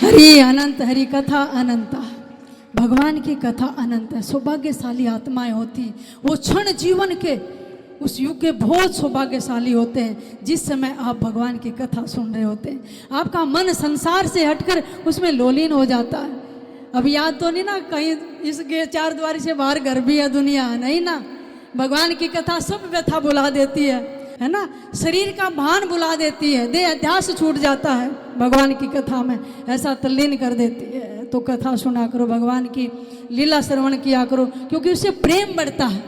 हरि अनंत, हरि कथा अनंता। भगवान की कथा अनंत है। सौभाग्यशाली आत्माएं होती, वो क्षण जीवन के उस युग के बहुत सौभाग्यशाली होते हैं जिस समय आप भगवान की कथा सुन रहे होते हैं। आपका मन संसार से हटकर उसमें लोलीन हो जाता है। अब याद तो नहीं ना कहीं इसके चार द्वारी से बाहर घर भी है दुनिया, नहीं ना। भगवान की कथा सब व्यथा बुला देती है ना। शरीर का भान बुला देती है, देह अध्यास छूट जाता है भगवान की कथा में, ऐसा तल्लीन कर देती है। तो कथा सुना करो, भगवान की लीला श्रवण किया करो, क्योंकि उससे प्रेम बढ़ता है।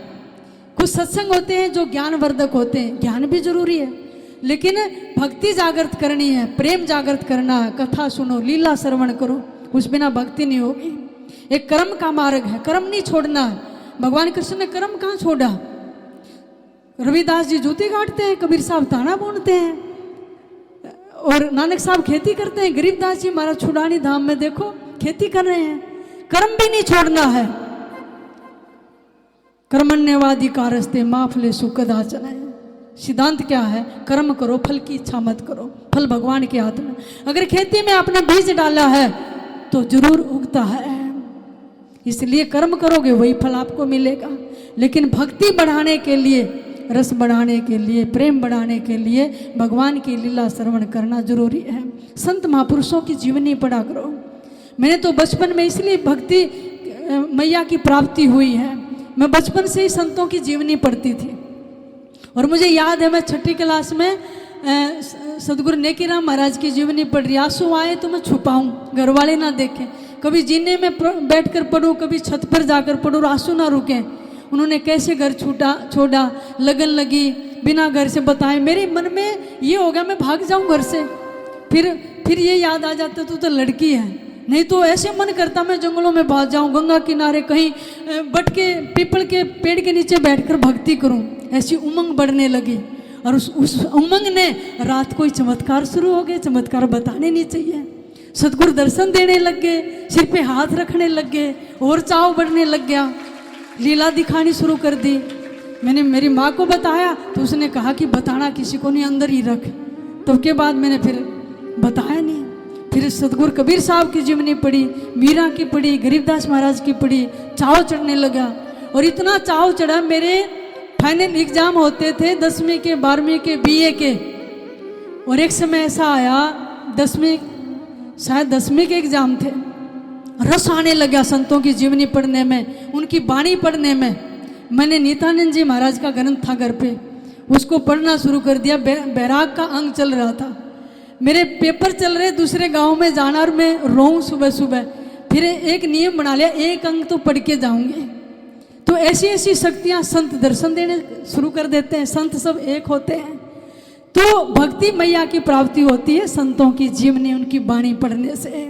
कुछ सत्संग होते हैं जो ज्ञानवर्धक होते हैं, ज्ञान भी जरूरी है, लेकिन भक्ति जागृत करनी है, प्रेम जागृत करना है। कथा सुनो, लीला श्रवण करो, उस बिना भक्ति नहीं होगी। एक कर्म का मार्ग है, कर्म नहीं छोड़ना है। भगवान कृष्ण ने कर्म कहाँ छोड़ा? रविदास जी जूती काटते हैं, कबीर साहब ताना बुनते हैं, और नानक साहब खेती करते हैं। गरीबदास जी महाराज छुड़ानी धाम में देखो खेती कर रहे हैं। कर्म भी नहीं छोड़ना है। कर्मण्यवादी कारस्ते माफले सुखदाचन है। सिद्धांत क्या है? कर्म करो, फल की इच्छा मत करो, फल भगवान के हाथ में। अगर खेती में आपने बीज डाला है तो जरूर उगता है, इसलिए कर्म करोगे वही फल आपको मिलेगा। लेकिन भक्ति बढ़ाने के लिए, रस बढ़ाने के लिए, प्रेम बढ़ाने के लिए भगवान की लीला श्रवण करना जरूरी है। संत महापुरुषों की जीवनी पढ़ा करो। मैंने तो बचपन में इसलिए भक्ति मैया की प्राप्ति हुई है, मैं बचपन से ही संतों की जीवनी पढ़ती थी। और मुझे याद है मैं छठी क्लास में सदगुरु नेकीराम महाराज की जीवनी पढ़ रही। आंसू आए तो मैं छुपाऊं, घर वाले ना देखें। कभी जीने में बैठकर पढ़ूं, कभी छत पर जाकर पढ़ूं, आंसू ना रुकें। उन्होंने कैसे घर छोड़ा, लगन लगी, बिना घर से बताए। मेरे मन में ये हो गया मैं भाग जाऊं घर से। फिर ये याद आ जाता तू तो लड़की है, नहीं तो ऐसे मन करता मैं जंगलों में भाग जाऊं, गंगा किनारे कहीं बट के पीपल के पेड़ के नीचे बैठकर भक्ति करूं। ऐसी उमंग बढ़ने लगी, और उस उमंग ने रात को ही चमत्कार शुरू हो गए। चमत्कार बताने नहीं चाहिए। सतगुरु दर्शन देने लग गए, सिर पे हाथ रखने लग गए, और चाव बढ़ने लग गया। लीला दिखानी शुरू कर दी। मैंने मेरी माँ को बताया तो उसने कहा कि बताना किसी को नहीं, अंदर ही रख। तो उसके बाद मैंने फिर बताया नहीं। फिर सतगुरु कबीर साहब की जीवनी पढ़ी, मीरा की पढ़ी, गरीबदास महाराज की पढ़ी, चाव चढ़ने लगा। और इतना चाव चढ़ा, मेरे फाइनल एग्जाम होते थे 10वीं के, 12वीं के, बीए के। और एक समय ऐसा आया, 10वीं शायद 10वीं के एग्जाम थे, रस आने लगा संतों की जीवनी पढ़ने में, उनकी वाणी पढ़ने में। मैंने नित्यानंद जी महाराज का ग्रंथ था घर पे, उसको पढ़ना शुरू कर दिया। बैराग का अंग चल रहा था, मेरे पेपर चल रहे, दूसरे गांव में जाना, और मैं रोऊं सुबह सुबह। फिर एक नियम बना लिया, एक अंग तो पढ़ के जाऊंगे। तो ऐसी ऐसी शक्तियां संत दर्शन देने शुरू कर देते हैं। संत सब एक होते हैं। तो भक्ति मैया की प्राप्ति होती है संतों की जीवनी, उनकी वाणी पढ़ने से।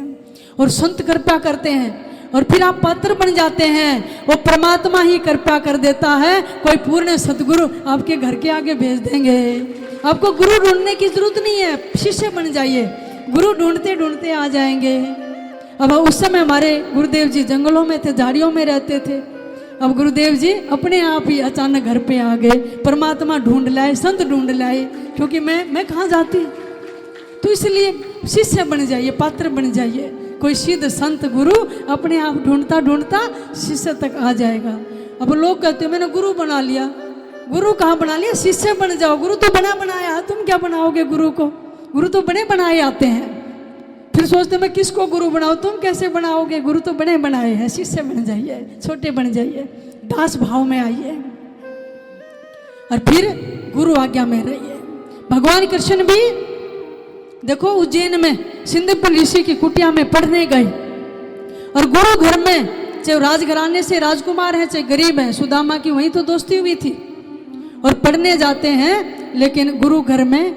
और संत कृपा करते हैं, और फिर आप पात्र बन जाते हैं। वो परमात्मा ही कृपा कर देता है। कोई पूर्ण सतगुरु आपके घर के आगे भेज देंगे। आपको गुरु ढूंढने की जरूरत नहीं है, शिष्य बन जाइए, गुरु ढूंढते ढूंढते आ जाएंगे। अब उस समय हमारे गुरुदेव जी जंगलों में थे, झाड़ियों में रहते थे। अब गुरुदेव जी अपने आप ही अचानक घर पे आ गए, परमात्मा ढूंढ लाए, संत ढूंढ लाए। क्योंकि मैं कहाँ जाती, तो इसलिए शिष्य बन जाइए, पात्र बन जाइए। कोई सिद्ध संत गुरु अपने आप ढूंढता ढूंढता शिष्य तक आ जाएगा। अब लोग कहते हैं मैंने गुरु बना लिया। गुरु कहाँ बना लिया? शिष्य बन जाओ। गुरु तो बना बनाया, तुम क्या बनाओगे गुरु को? गुरु तो बने बनाए आते हैं। फिर सोचते मैं किसको गुरु बनाओ, तुम कैसे बनाओगे? गुरु तो बने बनाए हैं। शिष्य बन जाइए, छोटे बन जाइए, दास भाव में आइए, और फिर गुरु आज्ञा में रहिए। भगवान कृष्ण भी देखो उज्जैन में सिंधुपुर ऋषि की कुटिया में पढ़ने गए, और गुरु घर में, चाहे राजघराने से राजकुमार है चाहे गरीब है, सुदामा की वहीं तो दोस्ती हुई थी। और पढ़ने जाते हैं, लेकिन गुरु घर में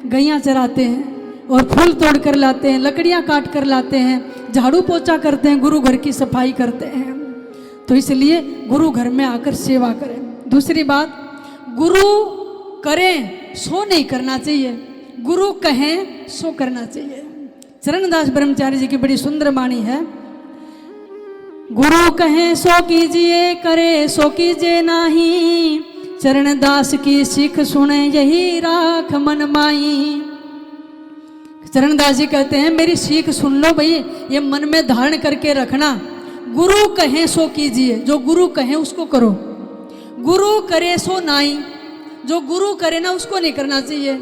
गैया चराते हैं, और फूल तोड़ कर लाते हैं, लकड़ियां काट कर लाते हैं, झाड़ू पोछा करते हैं, गुरु घर की सफाई करते हैं। तो इसलिए गुरु घर में आकर सेवा करें। दूसरी बात, गुरु करें सो नहीं करना चाहिए, गुरु कहें सो करना चाहिए। चरणदास ब्रह्मचारी जी की बड़ी सुंदर वाणी है, गुरु कहें सो कीजिए, करे सो कीजिए नाही, चरणदास की सिख सुने यही राख मन माई। चरणदास जी कहते हैं मेरी सीख सुन लो भाई, ये मन में धारण करके रखना, गुरु कहे सो कीजिए, जो गुरु कहे उसको करो, गुरु करे सो नाई, जो गुरु करे ना उसको नहीं करना चाहिए।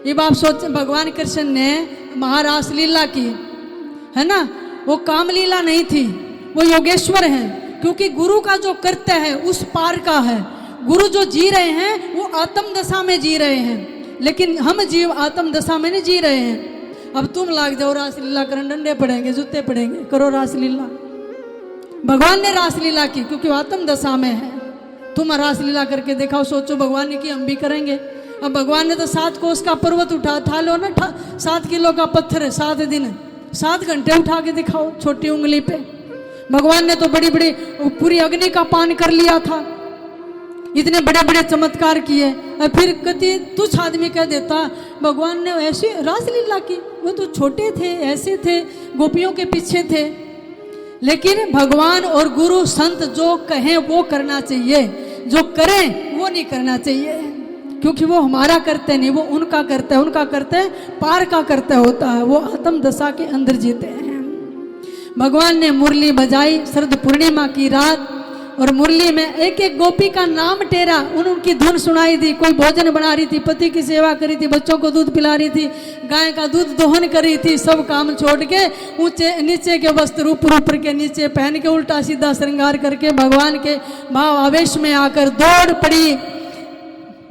ये बात सोच भगवान कृष्ण ने महारास लीला की है ना, वो काम लीला नहीं थी, वो योगेश्वर है, क्योंकि गुरु का जो कर्त्य है उस पार का है। गुरु जो जी रहे हैं वो आत्म दशा में जी रहे हैं, लेकिन हम जीव आत्म दशा में नहीं जी रहे हैं। अब तुम लाग जाओ रासलीला करने, डंडे पड़ेंगे, जूते पड़ेंगे, करो रासलीला। भगवान ने रासलीला की क्योंकि वो आत्म दशा में है। तुम रासलीला करके दिखाओ, सोचो भगवान ने की, हम भी करेंगे। अब भगवान ने तो 7 कोस का पर्वत उठा लो ना, 7 किलो का पत्थर है, 7 दिन 7 घंटे उठा के दिखाओ छोटी उंगली पे। भगवान ने तो बड़ी बड़ी पूरी अग्नि का पान कर लिया था, इतने बड़े बड़े चमत्कार किए। और फिर कति तुच्छ आदमी कह देता भगवान ने ऐसी रासलीला की, वो तो छोटे थे, ऐसे थे, गोपियों के पीछे थे। लेकिन भगवान और गुरु संत जो कहें वो करना चाहिए, जो करें वो नहीं करना चाहिए, क्योंकि वो हमारा करते नहीं, वो उनका करते हैं। उनका करते पार का करते होता है, वो आत्म दशा के अंदर जीते हैं। भगवान ने मुरली बजाई शरद पूर्णिमा की रात, और मुरली में एक एक गोपी का नाम टेरा, उनकी धुन सुनाई दी। कोई भोजन बना रही थी, पति की सेवा करी थी, बच्चों को दूध पिला रही थी, गाय का दूध दोहन करी थी। सब काम छोड़ के ऊंचे नीचे के वस्त्र ऊपर के नीचे पहन के उल्टा सीधा श्रृंगार करके भगवान के भाव आवेश में आकर दौड़ पड़ी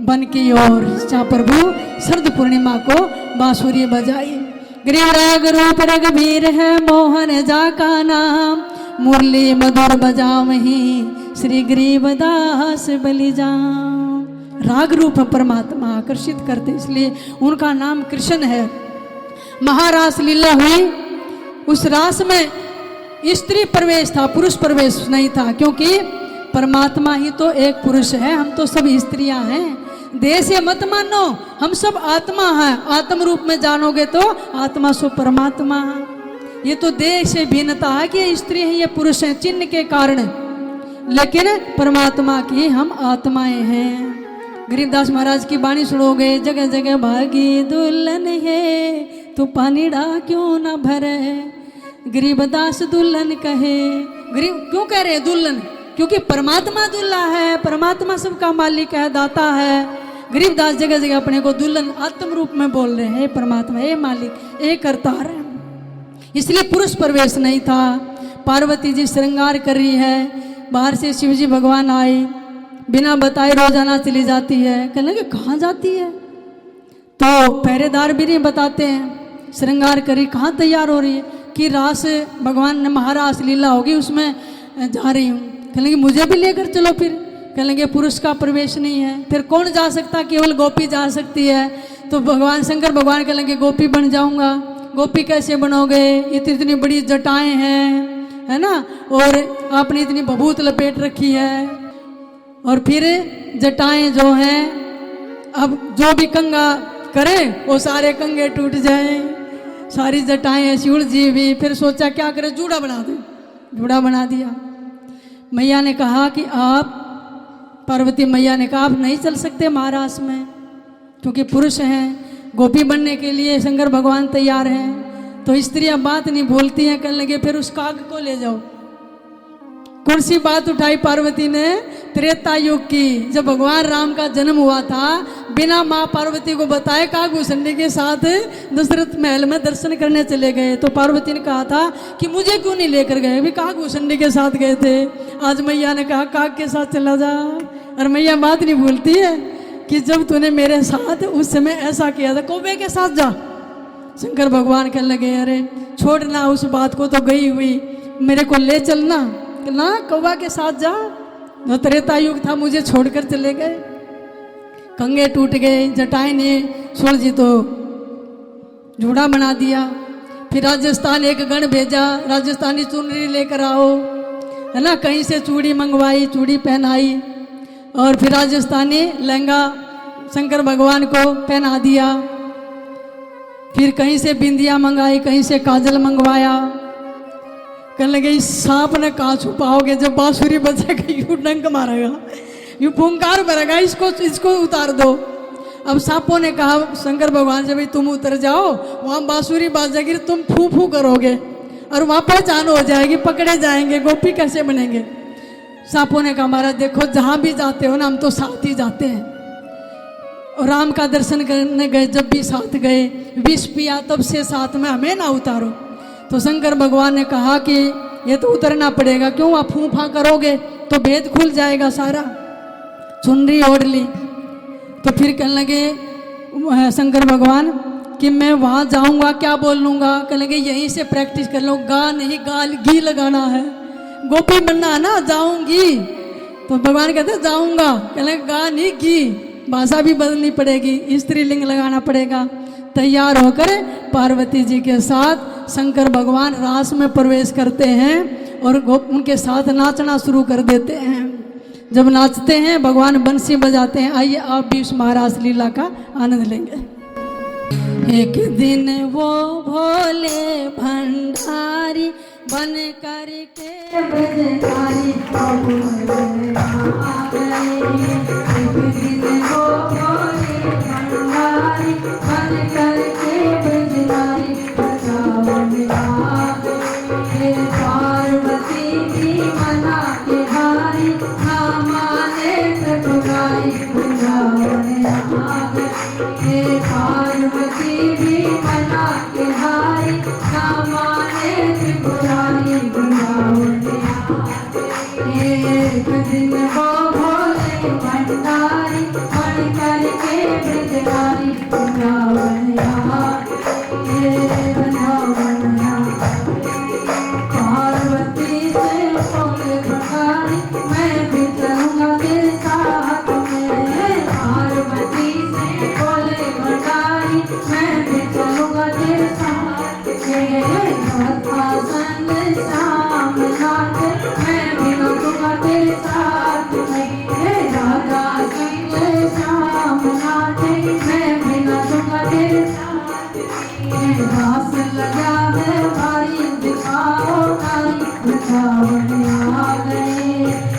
बन की ओर, जहाँ प्रभु शरद पूर्णिमा को बांसुरी बजाई। गिरिराग रूप रघुवीर है मोहन जा का नाम, मुरली मधुर बजावही श्री गरीबदास बलि जाम। राग रूप परमात्मा आकर्षित करते, इसलिए उनका नाम कृष्ण है। महारास लीला हुई, उस रास में स्त्री प्रवेश था, पुरुष प्रवेश नहीं था, क्योंकि परमात्मा ही तो एक पुरुष है, हम तो सब स्त्रियां हैं। देह से मत मानो, हम सब आत्मा हैं। आत्म रूप में जानोगे तो आत्मा सो परमात्मा है। ये तो देह से भिन्नता है कि ये स्त्री है, ये पुरुष है, चिन्ह के कारण, लेकिन परमात्मा की हम आत्माएं हैं। गरीबदास महाराज की वाणी सुनोगे, जगह जगह भागी दुल्हन है, तू पानीड़ा क्यों न भरे, गरीबदास दुल्हन कहे। गरीब क्यों कह रहे दुल्हन, क्योंकि परमात्मा दुल्हा है, परमात्मा सबका मालिक है, दाता है। गरीबदास जगह जगह अपने को दुल्हन आत्म रूप में बोल रहे हैं, परमात्मा हे मालिक, हे करतार है। इसलिए पुरुष प्रवेश नहीं था। पार्वती जी श्रृंगार कर रही है, बाहर से शिव जी भगवान आए, बिना बताए रोजाना चली जाती है। कहने लगे कहाँ जाती है, तो पहरेदार भी नहीं बताते हैं। श्रृंगार करी, कहाँ तैयार हो रही है कि रास भगवान ने महारास लीला होगी उसमें जा रही हूँ। कहने लगे मुझे भी लेकर चलो। फिर कहने लगे पुरुष का प्रवेश नहीं है, फिर कौन जा सकता, केवल गोपी जा सकती है। तो भगवान शंकर भगवान कहने लगे गोपी बन जाऊंगा। गोपी कैसे बनोगे, इतनी बड़ी जटाएं हैं, है ना, और आपने इतनी बभूत लपेट रखी है, और फिर जटाएं जो हैं, अब जो भी कंगा करे वो सारे कंगे टूट जाए, सारी जटाएं ऐसी उलझी हुई। फिर सोचा क्या करे, जूड़ा बना दे, जूड़ा बना दिया। मैया ने कहा कि आप, पार्वती मैया ने कहा आप नहीं चल सकते महारास में, क्योंकि पुरुष हैं। गोपी बनने के लिए शंकर भगवान तैयार हैं। तो स्त्रियां बात नहीं बोलती हैं। कहने लगे फिर उस काग को ले जाओ। कौन सी बात उठाई पार्वती ने, त्रेता युग की, जब भगवान राम का जन्म हुआ था, बिना माँ पार्वती को बताए कागभूषणी के साथ दशरथ महल में दर्शन करने चले गए। तो पार्वती ने कहा था कि मुझे क्यों नहीं लेकर गए, भी कागभूषणी के साथ गए थे। आज मैया ने कहा काग के साथ चला जा। और मैया बात नहीं भूलती है कि जब तूने मेरे साथ उस समय ऐसा किया था, कौवे के साथ जा। शंकर भगवान कहने लगे अरे छोड़ना उस बात को, तो गई हुई, मेरे को ले चलना ना, कौवा के साथ जा। जो त्रेता युग था मुझे छोड़कर चले गए। कंगे टूट गए, जटाएं ने सुलझी तो जूड़ा बना दिया। फिर राजस्थान एक गण भेजा, राजस्थानी चुनरी लेकर आओ, है ना, कहीं से चूड़ी मंगवाई, चूड़ी पहनाई, और फिर राजस्थानी लहंगा शंकर भगवान को पहना दिया। फिर कहीं से बिंदिया मंगाई, कहीं से काजल मंगवाया। कहने लगे इस सांप ने कहाँ छुपाओगे, जब बांसुरी बजेगा यूं डंक मारेगा, यूं फुंकार भरेगा, इसको उतार दो। अब सांपों ने कहा शंकर भगवान से, भाई तुम उतर जाओ, वहाँ बांसुरी बाजेगी, तुम फू फू करोगे और वहाँ पहचान हो जाएगी, पकड़े जाएंगे, गोपी कैसे बनेंगे। सांपों ने कहा महाराज देखो जहाँ भी जाते हो ना, हम तो साथ ही जाते हैं। और राम का दर्शन करने गए, जब भी साथ गए, विष पिया तब से साथ में हमें ना उतारो। तो शंकर भगवान ने कहा कि ये तो उतरना पड़ेगा, क्यों आप फूफा करोगे तो भेद खुल जाएगा सारा। चुनरी ओढ़ ली। तो फिर कहने लगे शंकर भगवान कि मैं वहाँ जाऊँगा क्या बोल लूँगा, कहने लगे यहीं से प्रैक्टिस कर लो, गा नहीं घी लगाना है, गोपी बनना है ना, जाऊँगी। तो भगवान कहते जाऊँगा, कहने लगे गा नहीं घी, भाषा भी बदलनी पड़ेगी, स्त्रीलिंग लगाना पड़ेगा। तैयार होकर पार्वती जी के साथ शंकर भगवान रास में प्रवेश करते हैं और उनके साथ नाचना शुरू कर देते हैं। जब नाचते हैं भगवान बंसी बजाते हैं। आइए आप भी उस महाराज लीला का आनंद लेंगे। एक दिन वो भोले भंडारी बन करके ब्रजधारी आ गए। एक दिन वो भोले भंडारी बन करके ब्रजधारी बचाने आ गए। पार्वती जी मना के हारी, ना माने त्रिपुरारी बचाने आ गए। पार्वती जी मना के हारी, ना माने त्रिपुरारी बचाने आ गए। एक दिन वो भोले भंडारी बन करके ब्रजधारी बचाने आ गए। पार्वती से बोले भंडारी, मैं भी चलूंगा तेरे साथ में। पार्वती से बोले भंडारी, मैं भी चलूंगा तेरे साथ में। राधा संग श्याम नाथ, मैं भी नाचूंगा तेरे साथ में। राधा संग श्याम नाथ, मैं भी नाचूंगा तेरे साथ में। घास लगा है भारी, दिखाओ तारी बचाने आ गए।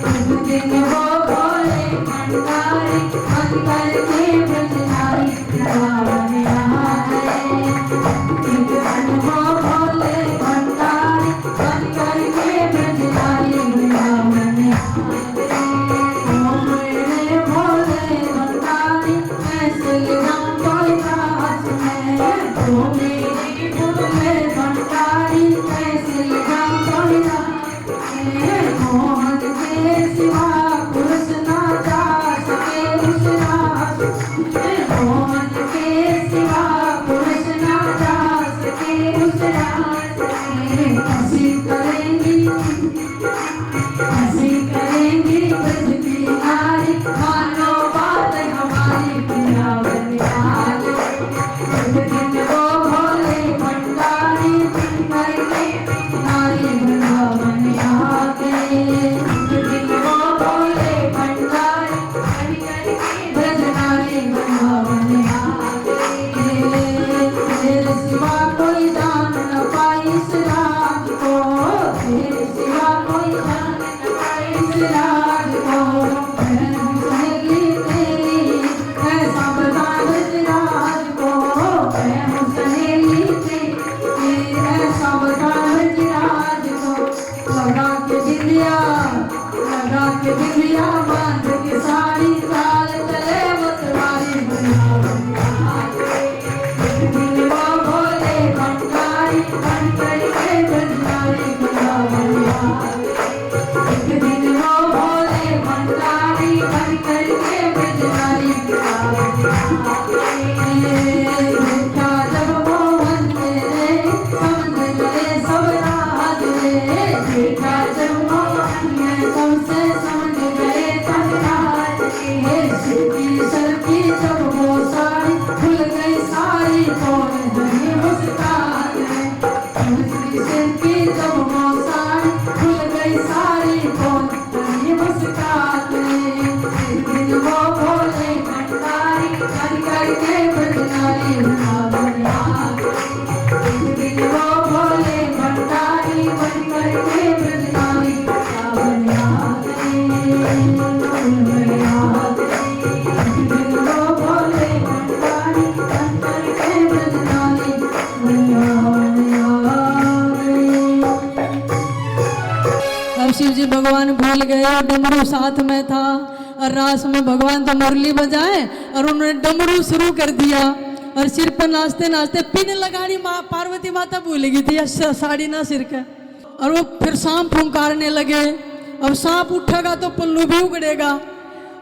एक दिन वो भोले भंडारी बन करके ब्रजधारी बचाने आ गए। एक दिन वो भोले भंडारी बन करके ब्रजधारी बचाने आ गए। ओ मेरे भोले भंडारी, मैं चल जाऊं कोई रास में। ओ मेरे शिव जी भगवान भूल गए, डमरू साथ में था और रास में भगवान तो मुरली बजाए और उन्होंने डमरू शुरू कर दिया और सिर पर नाचते नाचते पिन लगानी पार्वती माता भूल गई थी साड़ी ना सिर का, और वो फिर सांप फुंकारने लगे। अब सांप उठेगा तो पल्लू भी उगड़ेगा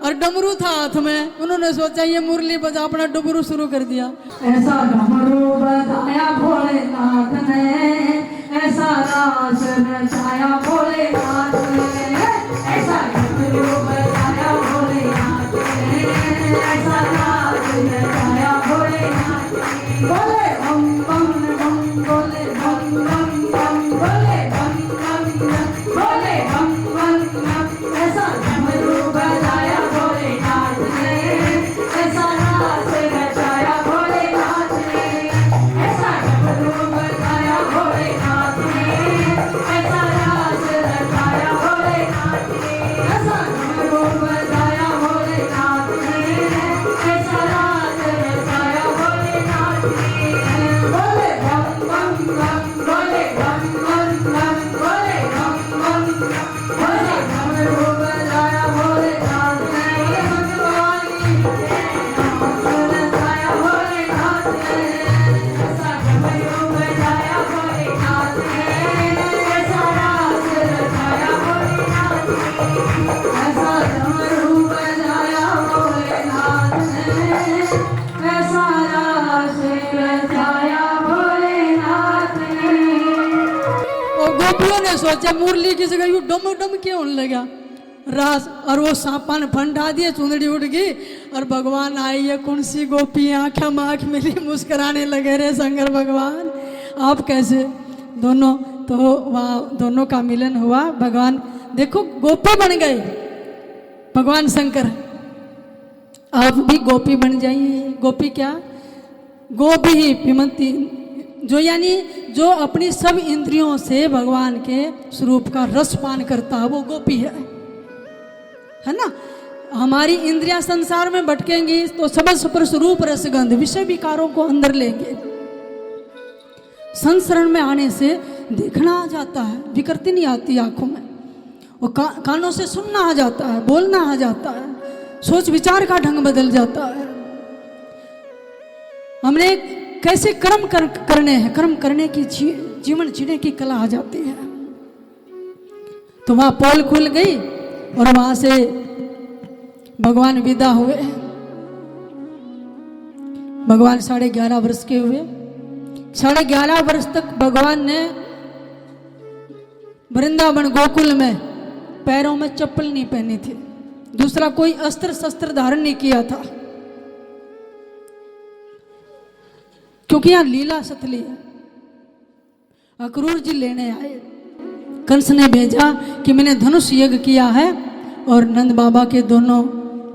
और डमरू था हाथ में, उन्होंने सोचा ये मुरली बजा, अपना डमरू शुरू कर दिया। ऐसा डमरू बजाया भोलेनाथ ने, ऐसा रास नचाया भोलेनाथ ने, ऐसा डमरू बजाया भोलेनाथ ने, ऐसा रास नचाया भोलेनाथ ने। बोले बम बम बम, बोले बम बम बम, बोले बम बम बम, बोले बम बम बम, ऐसा डमरू बजाया भोलेनाथ ने, ऐसा रास नचाया भोलेनाथ ने, ऐसा डमरू बजाया भोलेनाथ ने, ऐसा रास नचाया भोलेनाथ ने, ऐसा डमरू बजाया भोलेनाथ ने, ऐसा रास नचाया भोलेनाथ ने। बोले बम बम बम, बोले बम बम बम, बोले बम बम बम, बोले डमरू बजाया भोलेनाथ ने, भगवान की नचाया भोलेनाथ ने, ऐसा डमरू बजाया भोलेनाथ ने, ऐसा रास नचाया भोलेनाथ ने, ऐसा डमरू बजाया भोलेनाथ ने, ऐसा रास नचाया भोलेनाथ ने। और गोपियों ने सोचा मुरली की जगह यू डम डम क्यों होने लगा रास, और वो सांपा ने फंटा दिए, चुंदड़ी उड़ गई और भगवान आई। ये कौन सी गोपी, आंखें में आंख मिली, मुस्कुराने लगे, रे शंकर भगवान आप कैसे। दोनों तो वहाँ दोनों का मिलन हुआ, भगवान देखो गोपी बन गए भगवान शंकर। आप भी गोपी बन जाइए। गोपी क्या, गोपी ही पिमंती, जो यानी जो अपनी सब इंद्रियों से भगवान के स्वरूप का रस पान करता है वो गोपी है ना। हमारी इंद्रियां संसार में भटकेंगी तो सबस पर स्वरूप रसगंध विषय विकारों को अंदर लेंगे। संसरण में आने से देखना आ जाता है, विकृति नहीं आती आंखों में, वो कानों से सुनना आ जाता है, बोलना आ जाता है, सोच विचार का ढंग बदल जाता है। हमने कैसे कर्म करने हैं, कर्म करने की जीवन जीने की कला आ जाती है। तो वहां पोल खुल गई और वहां से भगवान विदा हुए। भगवान 11.5 वर्ष के हुए। 11.5 वर्ष तक भगवान ने वृंदावन गोकुल में पैरों में चप्पल नहीं पहनी थी, दूसरा कोई अस्त्र शस्त्र धारण नहीं किया था, क्योंकि यहां लीला सतली है। अक्रूर जी लेने आए, कंस ने भेजा कि मैंने धनुष यज्ञ किया है और नंद बाबा के दोनों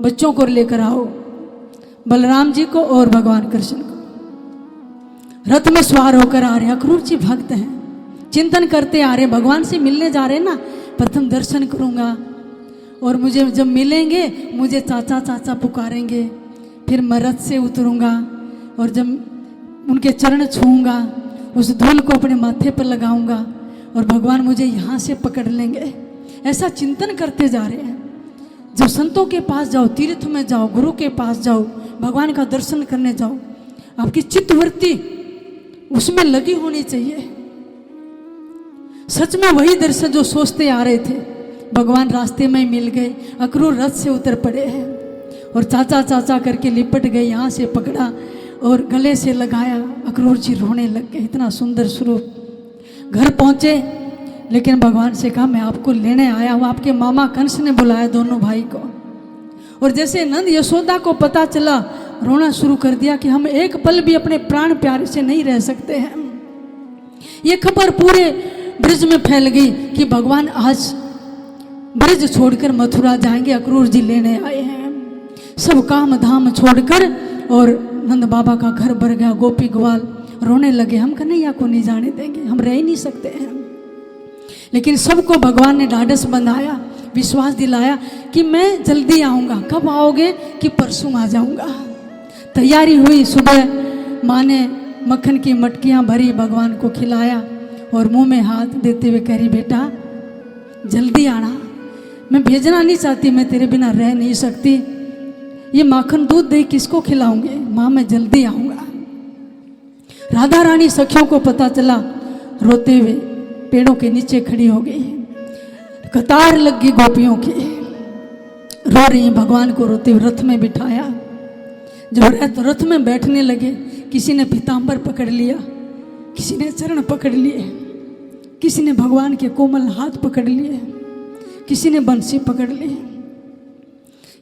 बच्चों को लेकर आओ, बलराम जी को और भगवान कृष्ण को। रथ में सवार होकर आ रहे। अक्रूर जी भक्त हैं, चिंतन करते आ रहे, भगवान से मिलने जा रहे ना, प्रथम दर्शन करूंगा और मुझे जब मिलेंगे मुझे चाचा चाचा पुकारेंगे, फिर मैं रथ से उतरूंगा और जब उनके चरण छूऊंगा, उस धूल को अपने माथे पर लगाऊंगा और भगवान मुझे यहाँ से पकड़ लेंगे। ऐसा चिंतन करते जा रहे हैं। जब संतों के पास जाओ, तीर्थ में जाओ, गुरु के पास जाओ, भगवान का दर्शन करने जाओ, आपकी चित्तवृत्ति उसमें लगी होनी चाहिए। सच में वही दर्शन जो सोचते आ रहे थे, भगवान रास्ते में मिल गए। अक्रूर रथ से उतर पड़े हैं और चाचा चाचा करके लिपट गए, यहाँ से पकड़ा और गले से लगाया। अक्रूर जी रोने लग गए, इतना सुंदर स्वरूप। घर पहुंचे लेकिन भगवान से कहा मैं आपको लेने आया हूँ। आपके मामा कंस ने बुलाया दोनों भाई को, और जैसे नंद यशोदा को पता चला, रोना शुरू कर दिया कि हम एक पल भी अपने प्राण प्यारे से नहीं रह सकते हैं। ये खबर पूरे ब्रज में फैल गई कि भगवान आज ब्रज छोड़कर मथुरा जाएंगे, अक्रूर जी लेने आए हैं। सब काम धाम छोड़कर और नंद बाबा का घर भर गया। गोपी ग्वाल रोने लगे, हम कन्हैया को नहीं जाने देंगे, हम रह ही नहीं सकते हैं। लेकिन सबको भगवान ने ढाढ़स बंधाया, विश्वास दिलाया कि मैं जल्दी आऊँगा। कब आओगे? कि परसों आ जाऊँगा। तैयारी हुई। सुबह माँ ने मक्खन की मटकियाँ भरी, भगवान को खिलाया और मुंह में हाथ देते हुए कह रही बेटा जल्दी आना, मैं भेजना नहीं चाहती, मैं तेरे बिना रह नहीं सकती, ये माखन दूध दही किसको खिलाऊंगी, माँ मैं जल्दी आऊँगा। राधा रानी सखियों को पता चला, रोते हुए पेड़ों के नीचे खड़ी हो गई, कतार लग गई गोपियों की, रो रही हैं, भगवान को रोते हुए रथ में बिठाया। जब रथ में बैठने लगे, किसी ने पीताम्बर पकड़ लिया, किसी ने चरण पकड़ लिए, किसी ने भगवान के कोमल हाथ पकड़ लिए, किसी ने बंसी पकड़ ली।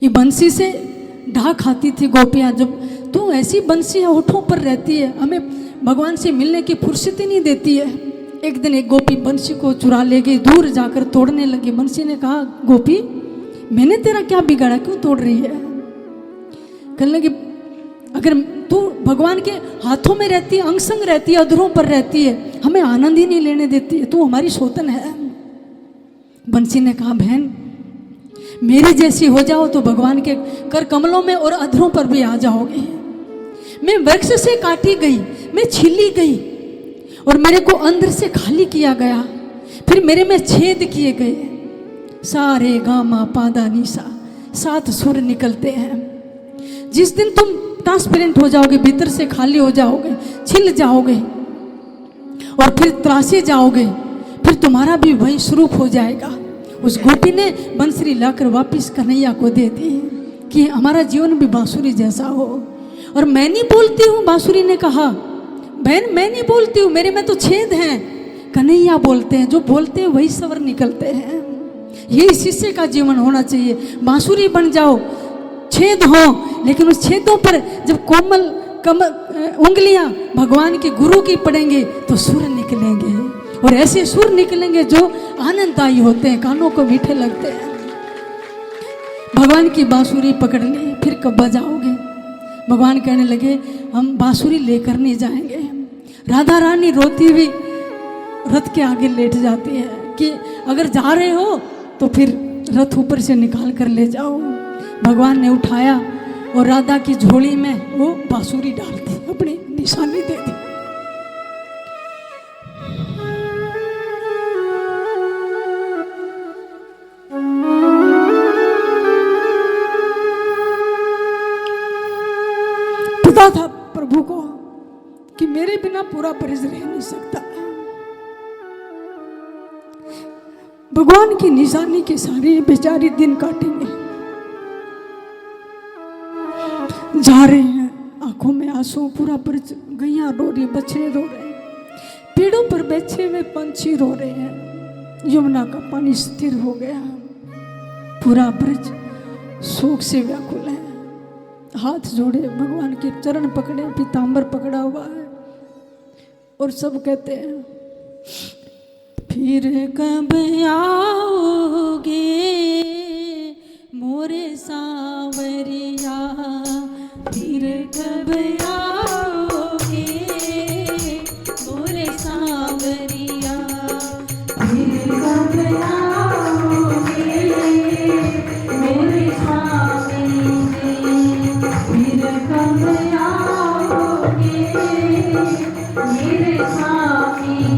ये बंसी से ढा खाती थी गोपियाँ, जब तू ऐसी बंसी होठों पर रहती है, हमें भगवान से मिलने की फुर्सत ही नहीं देती है। एक दिन एक गोपी बंसी को चुरा ले गई, दूर जाकर तोड़ने लगी। बंसी ने कहा, गोपी मैंने तेरा क्या बिगाड़ा, क्यों तोड़ रही है? कहने लगी, अगर तू भगवान के हाथों में रहती है, अंग संग रहती है, अधरों पर रहती है, हमें आनंद ही नहीं लेने देती है, तू हमारी सौतन है। बंसी ने कहा, बहन मेरे जैसी हो जाओ तो भगवान के कर कमलों में और अधरों पर भी आ जाओगे। मैं वृक्ष से काटी गई, मैं छीली गई और मेरे को अंदर से खाली किया गया, फिर मेरे में छेद किए गए, सारे गामा पादा निशा 7 सुर निकलते हैं। जिस दिन तुम ट्रांसपेरेंट हो जाओगे, भीतर से खाली हो जाओगे, छिल जाओगे और फिर त्रासे जाओगे, फिर तुम्हारा भी वही स्वरूप हो जाएगा। उस गोपी ने बंसरी लाकर वापिस कन्हैया को दे दी कि हमारा जीवन भी बांसुरी जैसा हो। और मैं नहीं बोलती हूँ, बांसुरी ने कहा, बहन मैं नहीं बोलती हूँ, मेरे में तो छेद हैं, कन्हैया बोलते हैं, जो बोलते हैं वही स्वर निकलते हैं। यही शिष्य का जीवन होना चाहिए, बांसुरी बन जाओ, छेद हो, लेकिन उस छेदों पर जब कोमल उंगलियां भगवान के गुरु की पड़ेंगे तो सुर निकलेंगे, और ऐसे सुर निकलेंगे जो आनंददायी होते हैं, कानों को मीठे लगते हैं। भगवान की बांसुरी पकड़ ली, फिर कब बजाओगे? भगवान कहने लगे, हम बांसुरी लेकर नहीं जाएंगे। राधा रानी रोती हुई रथ के आगे लेट जाती है कि अगर जा रहे हो तो फिर रथ ऊपर से निकाल कर ले जाओ। भगवान ने उठाया और राधा की झोली में वो बांसुरी डाल दी, अपनी निशानी दे दी। पता था प्रभु को कि मेरे बिना पूरा ब्रज रह नहीं सकता। भगवान की निशानी के सारे बेचारी दिन काटेंगे। जा रहे हैं, आंखों में आंसू, पूरा ब्रज, गैया रो रही, बछड़े रो रहे हैं, पेड़ों पर बैठे हुए पंछी रो रहे हैं, यमुना का पानी स्थिर हो गया, पूरा ब्रज शोक से व्याकुल है। हाथ जोड़े, भगवान के चरण पकड़े, पीताम्बर पकड़ा हुआ है, और सब कहते हैं, फिर कब आओगे मोरे सांवरिया, फिर कब आओगे मोरे सांवरिया, फिर कब आओगे मोरे सांवरिया, फिर कब आओगे मेरे स्वामी,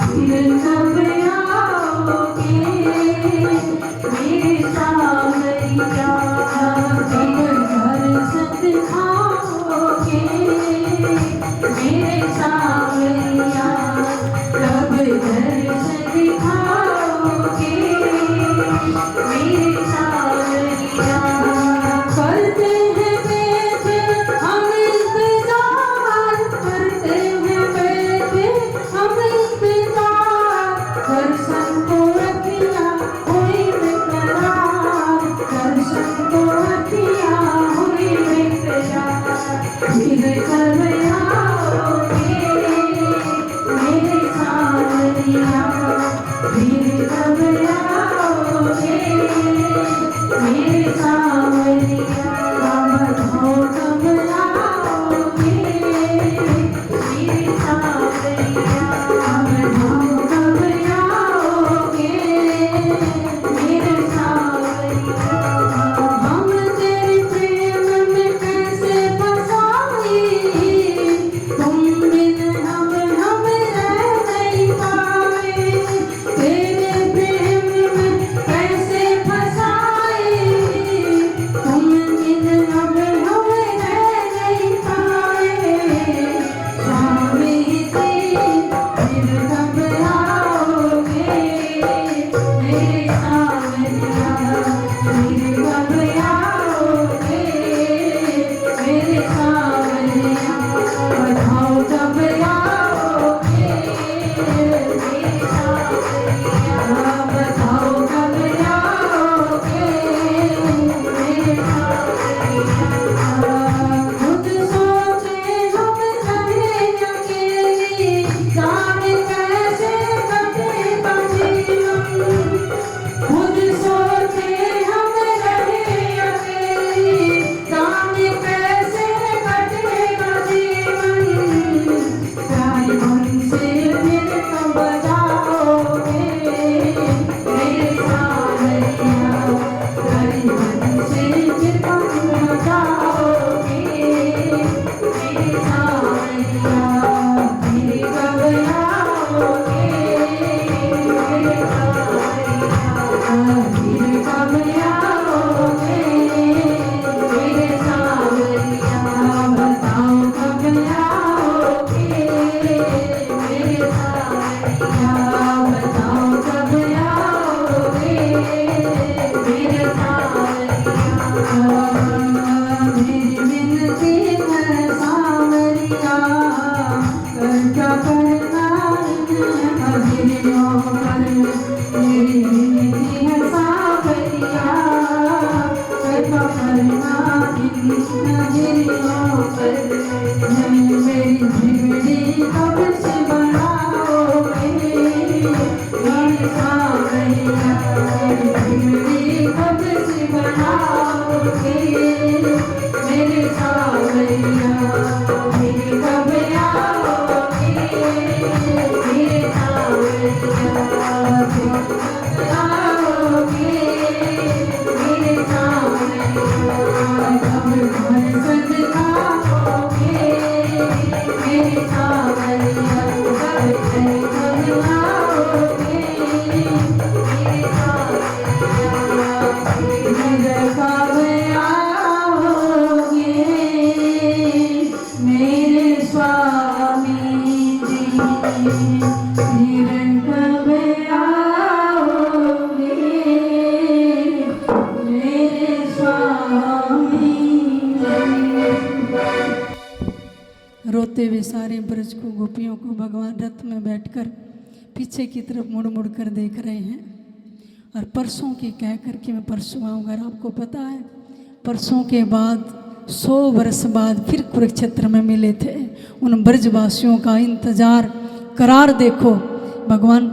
फिर कब आओगे मेरे सांवरिया, कब दर्शन दिखाओगे मेरे सांवरिया, कब दर्शन दिखाओगे मेरे सांवरिया। करते हैं बैठे हम इंतजार, करते हैं बैठे हम इंतजार, क्या करना नजरियों पर मेरी जिंदगी है सावरिया, क्या करना नजरियों पर मेरी बिगड़ी कब से बनाओगे मेरी सावरिया, मेरी बिगड़ी कब से बनाओगे मेरे सावरिया, मेरे कब आओगे मेरे सावरिया, आओगे मेरे सावरिया, कब घर संग आओगे मेरे सावरिया, कब आओगे मेरे सावरिया, मेरे कब आओगे मेरे स्वामी जी, मेरे कब आओगे मेरे स्वामी जी। रोते हुए सारे ब्रज को गोपियों को भगवान रथ में बैठकर पीछे की तरफ मुड़ मुड़ कर देख रहे हैं। और परसों की कह करके मैं परसों आऊँगा। आपको पता है परसों के बाद 100 वर्ष बाद फिर कुरुक्षेत्र में मिले थे। उन ब्रजवासियों का इंतजार करार देखो। भगवान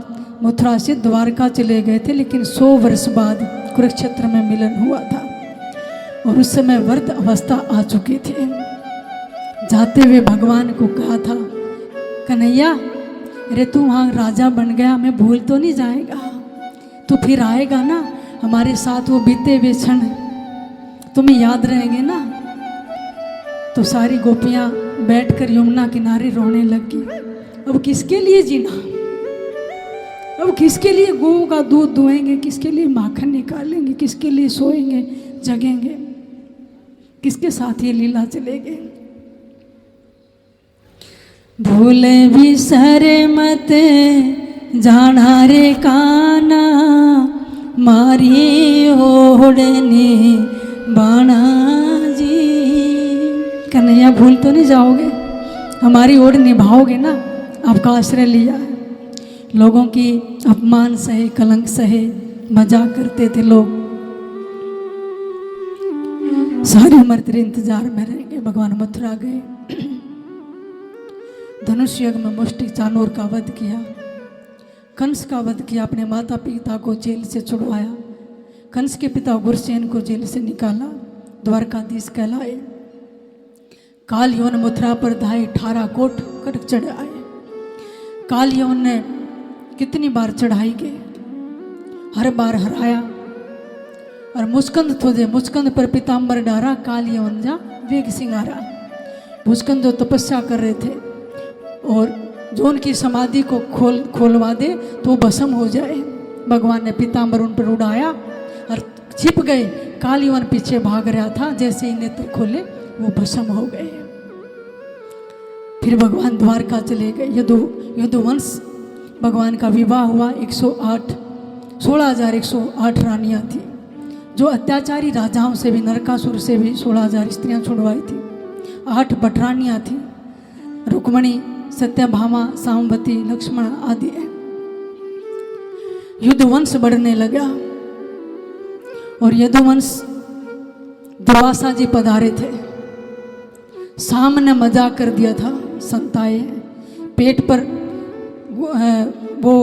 मथुरा से द्वारका चले गए थे, लेकिन 100 वर्ष बाद कुरुक्षेत्र में मिलन हुआ था। और उस समय वृद्ध अवस्था आ चुकी थी। जाते हुए भगवान को कहा था, कन्हैया अरे तू वहाँ राजा बन गया, मैं भूल तो नहीं जाएगा, तो फिर आएगा ना हमारे साथ, वो बीते हुए क्षण तुम्हें याद रहेंगे ना। तो सारी गोपियाँ बैठकर यमुना किनारे रोने लगी। अब किसके लिए जीना, अब किसके लिए गौ का दूध दुहेंगे, किसके लिए माखन निकालेंगे, किसके लिए सोएंगे जगेंगे, किसके साथ ये लीला चलेगी। भूले बिसर मत जाना रे काना, मारी ओढ़ने बाणा जी। कन्हैया भूल तो नहीं जाओगे, हमारी ओर निभाओगे ना। आपका आश्रय लिया है, लोगों की अपमान सहे, कलंक सहे, मजाक करते थे लोग, सारी उम्र तेरे इंतजार में रहेंगे। भगवान मथुरा गए, धनुष यज्ञ में मुष्टि चानोर का वध किया, कंस का वध किया, अपने माता पिता को जेल से छुड़वाया। कंस के पिता गुरसेन को जेल से निकाला, द्वारकाधीश कहलाए। काल यवन मथुरा पर धाये 18 कोट कटक चढ़ाए। काल यवन ने कितनी बार चढ़ाई की, हर बार हराया। और मुस्कंद थोजे, मुस्कंद पर पीताम्बर डारा, काल यवन जा वेग सिंगारा। मुस्कंद जो तपस्या कर रहे थे और जो उनकी समाधि को खोलवा दे तो भस्म हो जाए, भगवान ने पीताम्बर उन पर उड़ाया और छिप गए। काल यवन पीछे भाग रहा था, जैसे ही नेत्र खोले वो भस्म हो गए। फिर भगवान द्वारका चले गए। यदुवंश भगवान का विवाह हुआ। 16,108 रानियां थी, जो अत्याचारी राजाओं से भी, नरकासुर से भी 16,000 स्त्रियां छुड़वाई थी। 8 भटरानियां थी, रुक्मणी, सत्यभामा, सामवती, लक्ष्मण आदि। युद्धवंश बढ़ने लगा और यदुवंश दुर्वासा जी पधारे थे। सामने मजाक कर दिया था संताए, पेट पर वो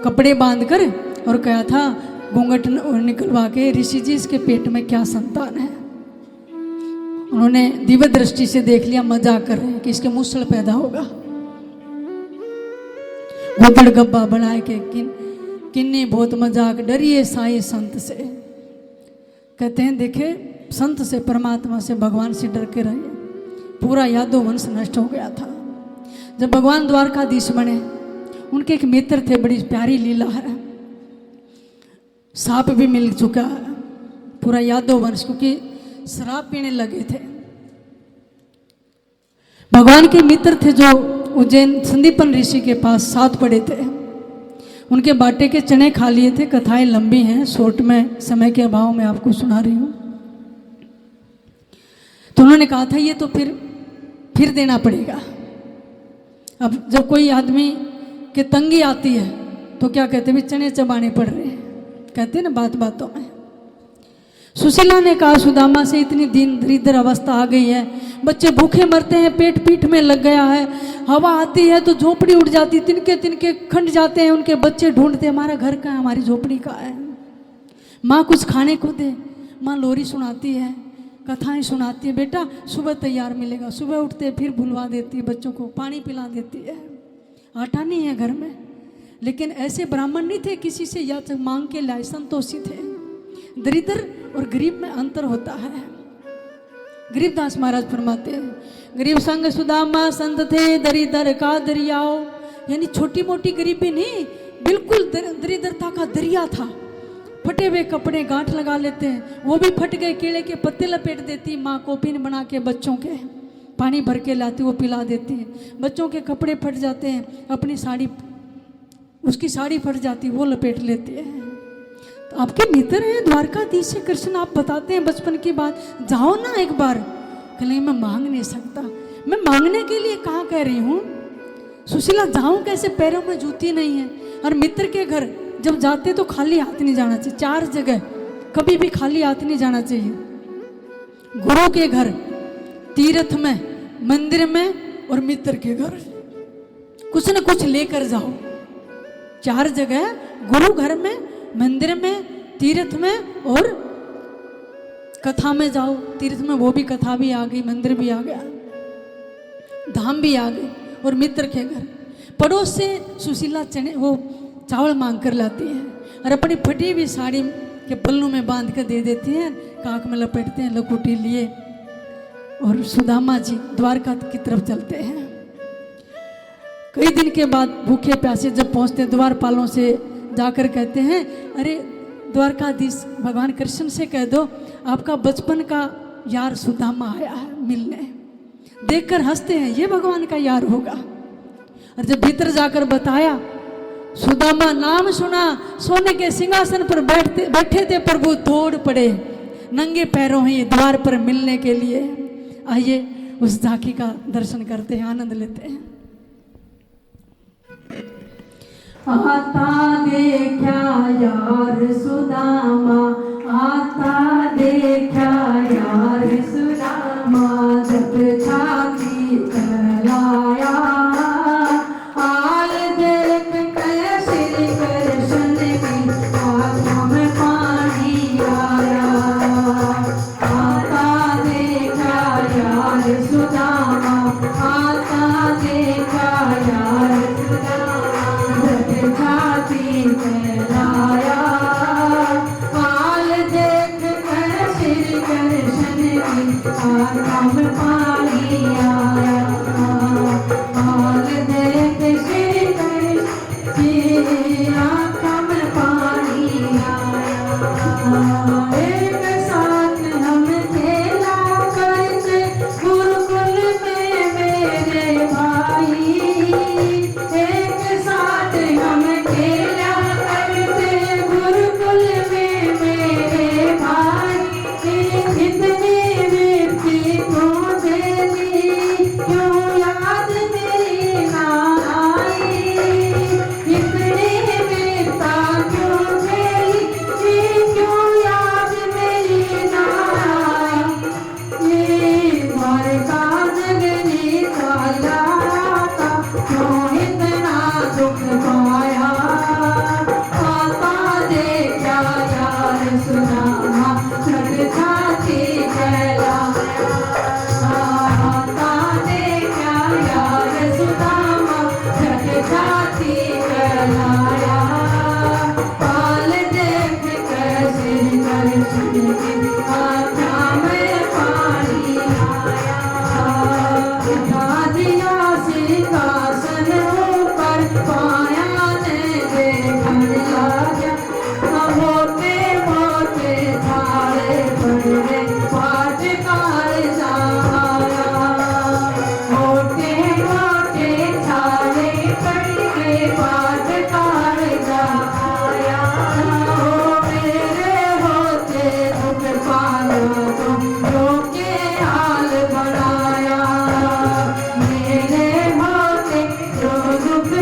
कपड़े बांधकर और कहा था घूंघट निकलवा के, ऋषि जी इसके पेट में क्या संतान है। उन्होंने दिव्य दृष्टि से देख लिया, मजाक कर रहे हैं कि इसके मुसल पैदा होगा। गोदड़ गब्बा बनाए के किन्नी बहुत मजाक, डरिए साई संत से। कहते हैं देखे संत से, परमात्मा से, भगवान से डर के रहिए। पूरा यादव वंश नष्ट हो गया था। जब भगवान द्वारकाधीश बने, उनके एक मित्र थे, बड़ी प्यारी लीला है, सांप भी मिल चुका है। पूरा यादव वंश, क्योंकि शराब पीने लगे थे। भगवान के मित्र थे जो उज्जैन संदीपन ऋषि के पास साथ पड़े थे, उनके बाटे के चने खा लिए थे। कथाएं लंबी हैं, शॉर्ट में समय के अभाव में आपको सुना रही हूँ। तो उन्होंने कहा था ये तो फिर देना पड़ेगा। अब जब कोई आदमी के तंगी आती है तो क्या कहते हैं, भी चने चबाने पड़ रहे हैं, कहते हैं ना बात बातों में। सुशीला ने कहा सुदामा से, इतनी दीन दरिद्र अवस्था आ गई है, बच्चे भूखे मरते हैं, पेट पीठ में लग गया है, हवा आती है तो झोपड़ी उड़ जाती, तिनके तिनके खंड जाते हैं, उनके बच्चे ढूंढते हमारा घर कहाँ है, हमारी झोपड़ी कहाँ है, माँ कुछ खाने को दे। माँ लोरी सुनाती है, कथाएं सुनाती है, बेटा सुबह तैयार मिलेगा, सुबह उठते फिर भुलवा देती है, बच्चों को पानी पिला देती है, आटा नहीं है घर में। लेकिन ऐसे ब्राह्मण नहीं थे किसी से या मांग के लाए, संतोषी थे। दरिद्र और गरीब में अंतर होता है। गरीबदास महाराज फरमाते हैं, गरीब संग सुदामा संत थे, दरिद्र का दरियाओ, यानी छोटी मोटी गरीबी नहीं, बिल्कुल दरिद्रता का दरिया था। फटे हुए कपड़े गांठ लगा लेते हैं, वो भी फट गए, केले के पत्ते लपेट देती माँ, कोपिन बना के बच्चों के पानी भर के लाती, वो पिला देती है। बच्चों के कपड़े फट जाते हैं, अपनी साड़ी, उसकी साड़ी फट जाती, वो लपेट लेती है। तो आपके मित्र हैं द्वारकाधीश से कृष्ण, आप बताते हैं बचपन की बात, जाओ ना एक बार। कहले मैं मांग नहीं सकता, मैं मांगने के लिए कहाँ कह रही हूँ, सुशीला जाऊँ कैसे, पैरों में जूती नहीं है। और मित्र के घर जब जाते तो खाली हाथ नहीं जाना चाहिए, 4 जगह कभी भी खाली हाथ नहीं जाना चाहिए। गुरु के घर, तीर्थ में, मंदिर में और मित्र के घर, कुछ न कुछ लेकर जाओ। 4 जगह, गुरु घर में, मंदिर में, तीर्थ में और कथा में जाओ। तीर्थ में वो भी कथा भी आ गई, मंदिर भी आ गया, धाम भी आ गई, और मित्र के घर। पड़ोस से सुशीला चने वो चावल मांग कर लाती है और अपनी फटी हुई साड़ी के पल्लू में बांध कर दे देती है, काक में लपेटते हैं, लकुटी लिए, और सुदामा जी द्वारका की तरफ चलते हैं। कई दिन के बाद भूखे प्यासे जब पहुंचते, द्वारपालों से जाकर कहते हैं, अरे द्वारकाधीश भगवान कृष्ण से कह दो आपका बचपन का यार सुदामा आया है मिलने। देखकर हंसते हैं, ये भगवान का यार होगा। और जब भीतर जाकर बताया, सुदामा नाम सुना, सोने के सिंहासन पर बैठे थे प्रभु, दौड़ पड़े नंगे पैरों ही द्वार पर मिलने के लिए। आइए उस झांकी का दर्शन करते हैं, आनंद लेते हैं। आता देखा यार सुदामा, आता देखा यार सुदामा, जब छाती चलाया, आल देख के श्री कृष्ण की आंखों में पानी आया। आता देखा यार सुदामा, आता देखा यार सुदामा, जब छाती चलाया, आल देख के श्री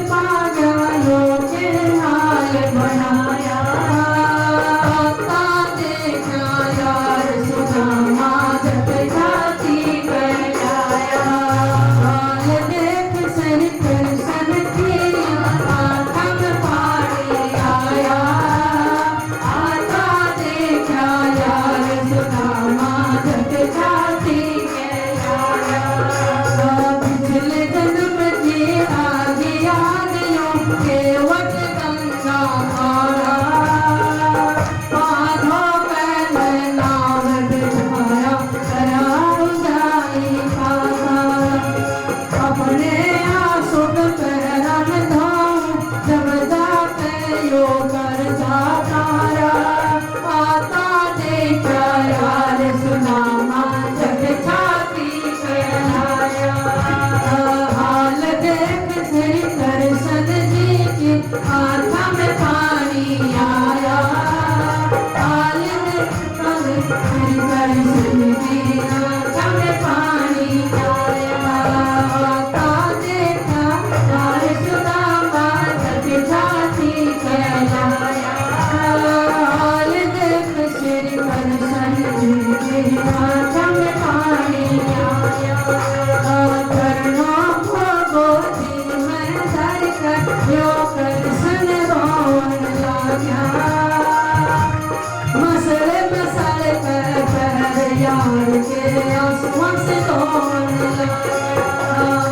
पागलों के हाल बनाया। आता देखा यार सुदामा जब जाती गया। हाल देख सर कृष्ण की आंखों में पानी आया। आता देखा यार सुदामा जब जाती गया। पिछले जन्म की आगे आदियों के वट गंगा मारा। बांधो पहले नाव बिठाया करार जाई पासा। अपने आंसू पैरन धाम जब जाते यो कर जातारा। आता देखा यार सुदामा जग छाती कहलाया। हाल देख श्री कृष्ण जी की आंखों में पानी आया। हाल देख श्री कृष्ण की आंखों में पानी आया। आता देखा यार सुदामा जग छाती कहलाया। हाल देख श्री कृष्ण जी की आंखों में पानी आया। करना गोदी में धर कर यो कृष्ण रोन लाया। मसले मसले पर यार के आंसुओं से धोन लाया।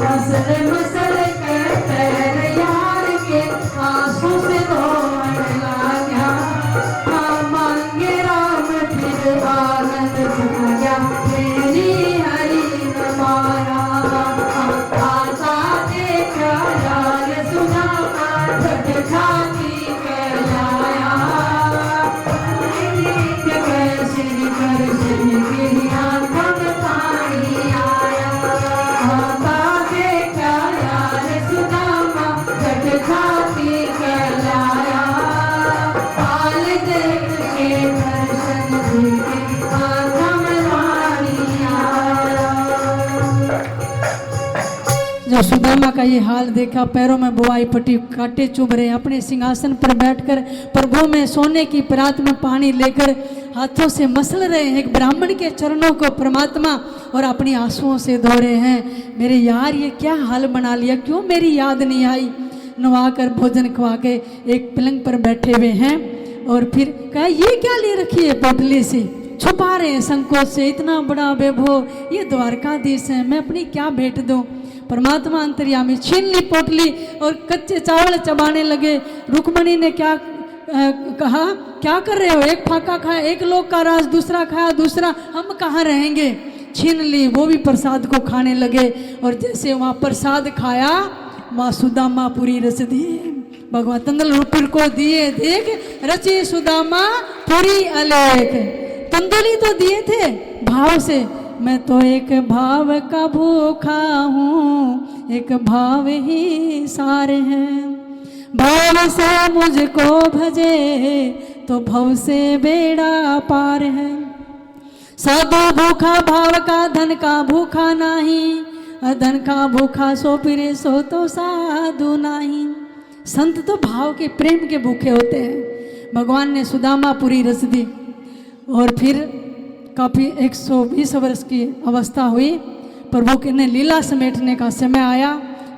मसले मसले पर यार के आंसू से धोन लाया। मांगे राम फिर आनंद छाया। मेरी हरि न मारा। आता देखा यार सुदामा जग छाती कहलाया। श्री कृष्ण की आंखों में पानी आया। आता देखा यार सुदामा जग छाती कहलाया। हाल देख के कृष्ण जी की आंखों में पानी आया। जो सुदामा का ये हाल देखा, पैरों में बुआई पट्टी, कांटे चुभ रहे, अपने सिंहासन पर बैठकर प्रभु में सोने की परात में पानी लेकर हाथों से मसल रहे हैं एक ब्राह्मण के चरणों को परमात्मा, और अपनी आंसुओं से धो रहे हैं। मेरे यार ये क्या हाल बना लिया, क्यों मेरी याद नहीं आई। नवा कर भोजन खवा के एक पलंग पर बैठे हुए हैं, और फिर कहा ये क्या ले रखी है पोटली से, छुपा रहे हैं संकोच से। इतना बड़ा वैभव, ये द्वारकाधीश है, मैं अपनी क्या भेंट दूं। परमात्मा अंतर्यामी छीन ली पोटली और कच्चे चावल चबाने लगे। रुक्मणी ने क्या कहा, क्या कर रहे हो, एक फाका खाया, एक लोक का राज दूसरा खाया, दूसरा हम कहाँ रहेंगे। छीन ली, वो भी प्रसाद को खाने लगे, और जैसे वहाँ प्रसाद खाया माँ सुदामा पूरी रच दिए। भगवान तंदुल रुपिर को दिए, देख रची सुदामा पूरी अलेख। तंदुली तो दिए थे भाव से, मैं तो एक भाव का भूखा हूँ, एक भाव ही सार है। भाव से मुझको भजे तो भव से बेड़ा पार है। साधु भूखा भाव का, धन का भूखा नहीं, धन का भूखा सो फिरे सो तो साधु नहीं। संत तो भाव के, प्रेम के भूखे होते हैं। भगवान ने सुदामा पूरी रच दी, और फिर काफ़ी 120 वर्ष की अवस्था हुई। प्रभु के ने लीला समेटने का समय आया।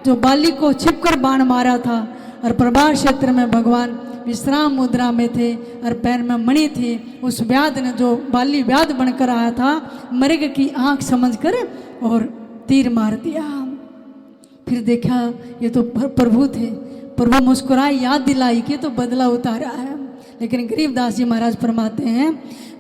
जो बाली को छिपकर बाण मारा था, और प्रभास क्षेत्र में भगवान विश्राम मुद्रा में थे, और पैर में मणि थी। उस व्याध ने, जो बाली व्याध बनकर आया था, मृग की आंख समझकर और तीर मार दिया। फिर देखा ये तो प्रभु थे। प्रभु मुस्कुराए, याद दिलाई कि तो बदला उतारा है। लेकिन गरीबदास जी महाराज फरमाते हैं,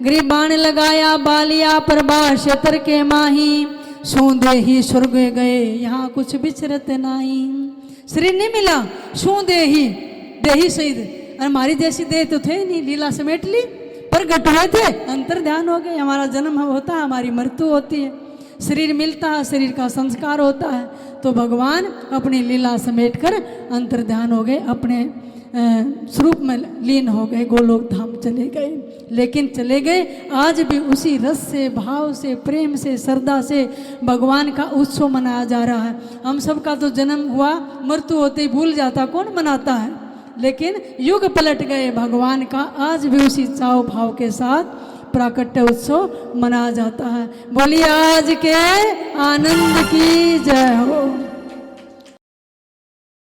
गरीब बाण लगाया बालिया प्रभास क्षेत्र के माही, सूंदे ही स्वर्ग गए यहाँ कुछ बिछरत नहीं। शरीर नहीं मिला, सूंदे ही देही शहीद, और हमारी जैसी देह तो थे नहीं, लीला समेट ली, प्रगट हुए थे, अंतर ध्यान हो गए। हमारा जन्म होता है, हमारी मृत्यु होती है, शरीर मिलता है, शरीर का संस्कार होता है। तो भगवान अपनी लीला समेट कर अंतर ध्यान हो गए, अपने स्वरूप में लीन हो गए, गोलोक धाम चले गए। लेकिन चले गए। आज भी उसी रस से, भाव से, प्रेम से, श्रद्धा से भगवान का उत्सव मनाया जा रहा है। हम सबका तो जन्म हुआ, मृत्यु होते ही भूल जाता, कौन मनाता है? लेकिन युग पलट गए, भगवान का आज भी उसी चाव भाव के साथ प्राकट्य उत्सव मनाया जाता है। बोलिए आज के आनंद की जय हो।